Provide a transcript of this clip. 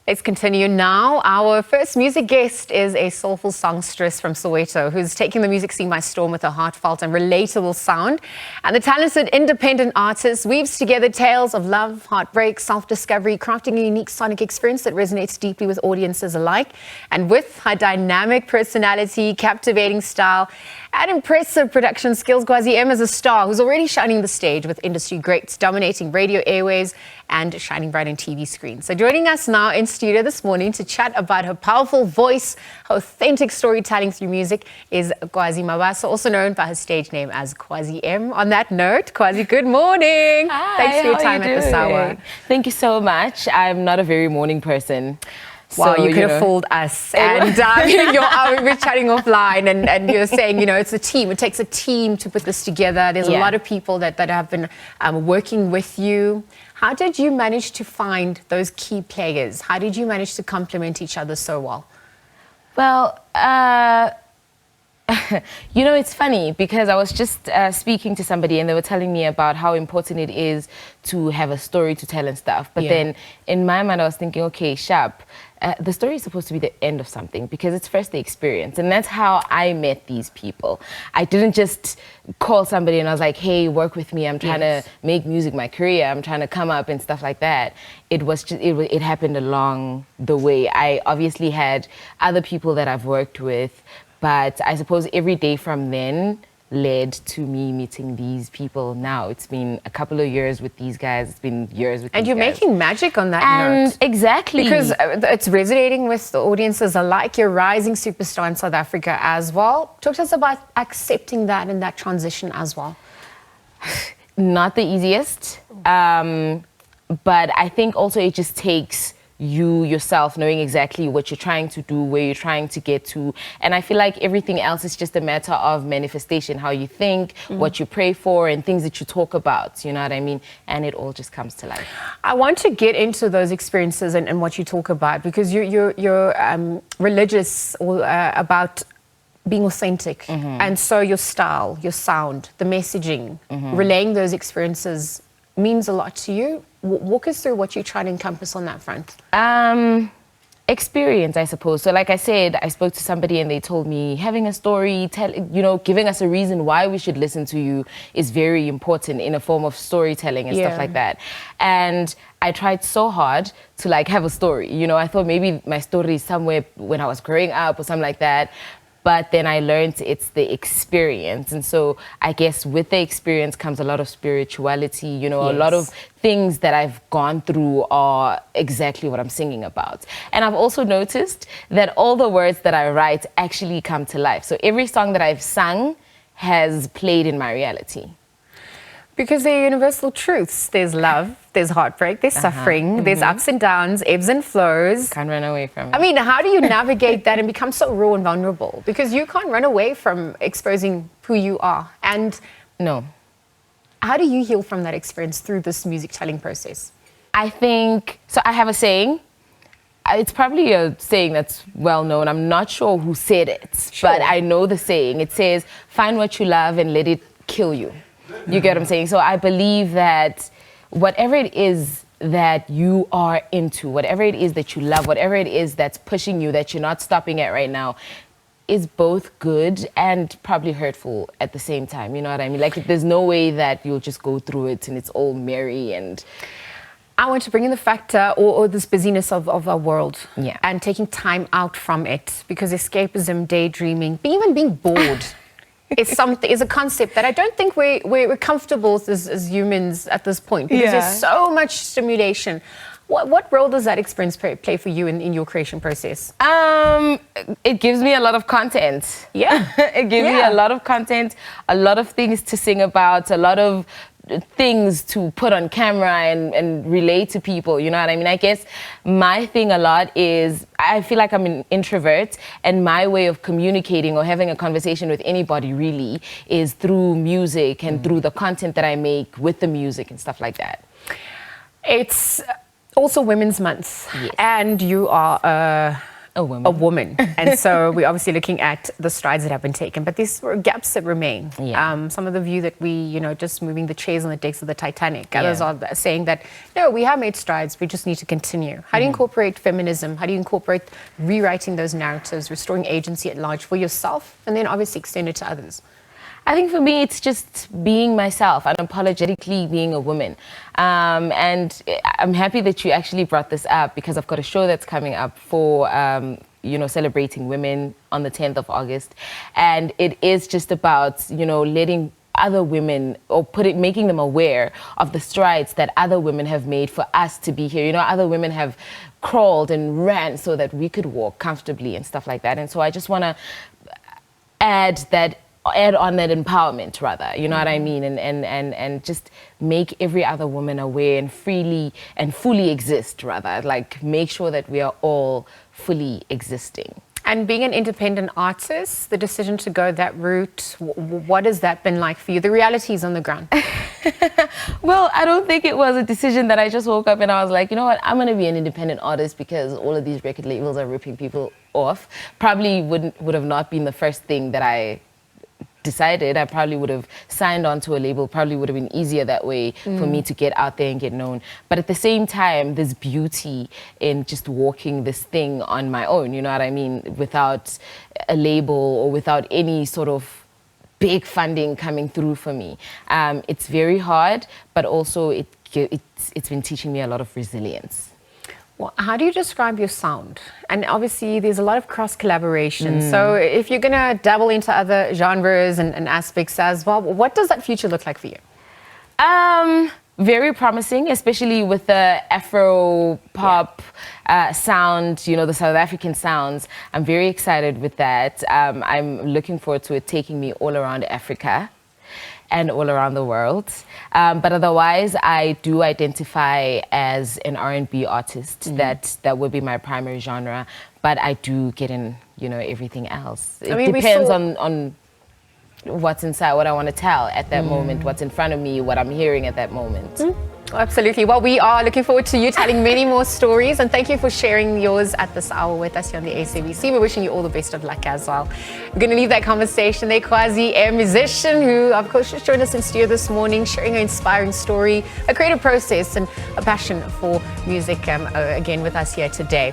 Let's continue now. Our first music guest is a soulful songstress from Soweto who's taking the music scene by storm with a heartfelt and relatable sound. And the talented independent artist weaves together tales of love, heartbreak, self-discovery, crafting a unique sonic experience that resonates deeply with audiences alike. And with her dynamic personality, captivating style, and impressive production skills, Kwazi M is a star who's already shining the stage with industry greats, dominating radio airwaves and shining bright on TV screens. So joining us now in studio this morning to chat about her powerful voice, her authentic storytelling through music is Kwazi Mabaso, also known by her stage name as Kwazi M. On that note, Kwazi, good morning. Hi, thanks for your time at this hour. Thank you so much. I'm not a very morning person. Well, So, you could have fooled us. And we were chatting offline and you're saying, it's a team. It takes a team to put this together. There's a lot of people that have been working with you. How did you manage to find those key players? How did you manage to complement each other so well? Well, it's funny because I was just speaking to somebody and they were telling me about how important it is to have a story to tell and stuff. But then in my mind, I was thinking, okay, sharp. The story is supposed to be the end of something because it's first the experience. And that's how I met these people. I didn't just call somebody and I was like, hey, work with me. I'm trying to make music my career. I'm trying to come up and stuff like that. It was just, it happened along the way. I obviously had other people that I've worked with, but I suppose every day from then led to me meeting these people now. It's been a couple of years with these guys. It's been years with these guys. And you're making magic on that note. Exactly. Because it's resonating with the audiences alike. You're a rising superstar in South Africa as well. Talk to us about accepting that and that transition as well. Not the easiest. But I think also it just takes you yourself knowing exactly what you're trying to do, where you're trying to get to. And I feel like everything else is just a matter of manifestation, how you think, what you pray for, and things that you talk about, you know what I mean? And it all just comes to life. I want to get into those experiences and what you talk about, because you're religious about being authentic. And so your style, your sound, the messaging, relaying those experiences means a lot to you. Walk us through what you try to encompass on that front. Experience, I suppose. So like I said, I spoke to somebody and they told me having a story, giving us a reason why we should listen to you is very important in a form of storytelling and stuff like that. And I tried so hard to have a story. I thought maybe my story is somewhere when I was growing up or something like that. But then I learned it's the experience. And so I guess with the experience comes a lot of spirituality, a lot of things that I've gone through are exactly what I'm singing about. And I've also noticed that all the words that I write actually come to life. So every song that I've sung has played in my reality. Because they're universal truths. There's love, there's heartbreak, there's suffering, there's ups and downs, ebbs and flows. Can't run away from it. I mean, how do you navigate that and become so raw and vulnerable? Because you can't run away from exposing who you are. And no. How do you heal from that experience through this music telling process? I think, so I have a saying. It's probably a saying that's well known. I'm not sure who said it, but I know the saying. It says, find what you love and let it kill you. You get what I'm saying? So I believe that whatever it is that you are into, whatever it is that you love, whatever it is that's pushing you, that you're not stopping at right now, is both good and probably hurtful at the same time. You know what I mean? There's no way that you'll just go through it and it's all merry and... I want to bring in the factor or this busyness of our world and taking time out from it, because escapism, daydreaming, even being bored is a concept that I don't think we're comfortable with as humans at this point, because there's so much stimulation. What role does that experience play for you in your creation process? It gives me a lot of content. Yeah. It gives me a lot of content, a lot of things to sing about, a lot of things to put on camera and relate to people, you know what I mean? I guess my thing a lot is I feel like I'm an introvert, and my way of communicating or having a conversation with anybody really is through music and through the content that I make with the music and stuff like that. It's also Women's Month, and you are A woman. A woman. And so we're obviously looking at the strides that have been taken, but there's gaps that remain. Yeah. Some of the view that we, just moving the chairs on the decks of the Titanic. Others are saying that, no, we have made strides, we just need to continue. How do you incorporate feminism? How do you incorporate rewriting those narratives, restoring agency at large for yourself, and then obviously extend it to others? I think for me, it's just being myself, unapologetically being a woman. And I'm happy that you actually brought this up, because I've got a show that's coming up for, celebrating women on the 10th of August. And it is just about, letting other women, or making them aware of the strides that other women have made for us to be here. Other women have crawled and ran so that we could walk comfortably and stuff like that. And so I just want to add on that empowerment, rather, you know what I mean, and just make every other woman aware and freely and fully exist, rather, like make sure that we are all fully existing. And being an independent artist, the decision to go that route, what has that been like for you? The realities on the ground. Well, I don't think it was a decision that I just woke up and I was like, you know what, I'm going to be an independent artist because all of these record labels are ripping people off. Probably would have not been the first thing that I decided. I probably would have signed on to a label, probably would have been easier that way for me to get out there and get known. But at the same time, there's beauty in just walking this thing on my own, you know what I mean, without a label or without any sort of big funding coming through for me. It's very hard, but also it's been teaching me a lot of resilience. Well, how do you describe your sound? And obviously there's a lot of cross collaboration. So if you're gonna dabble into other genres and aspects as well, what does that future look like for you? Very promising, especially with the Afro pop sound, the South African sounds. I'm very excited with that. I'm looking forward to it taking me all around Africa and all around the world. But otherwise, I do identify as an R&B artist. That would be my primary genre. But I do get in, everything else. It depends on what's inside, what I want to tell at that moment, what's in front of me, what I'm hearing at that moment. Absolutely. Well, we are looking forward to you telling many more stories, and thank you for sharing yours at this hour with us here on the SABC. We're wishing you all the best of luck as well. We're going to leave that conversation there. Kwazi M, musician who, of course, just joined us in studio this morning, sharing an inspiring story, a creative process, and a passion for music again with us here today.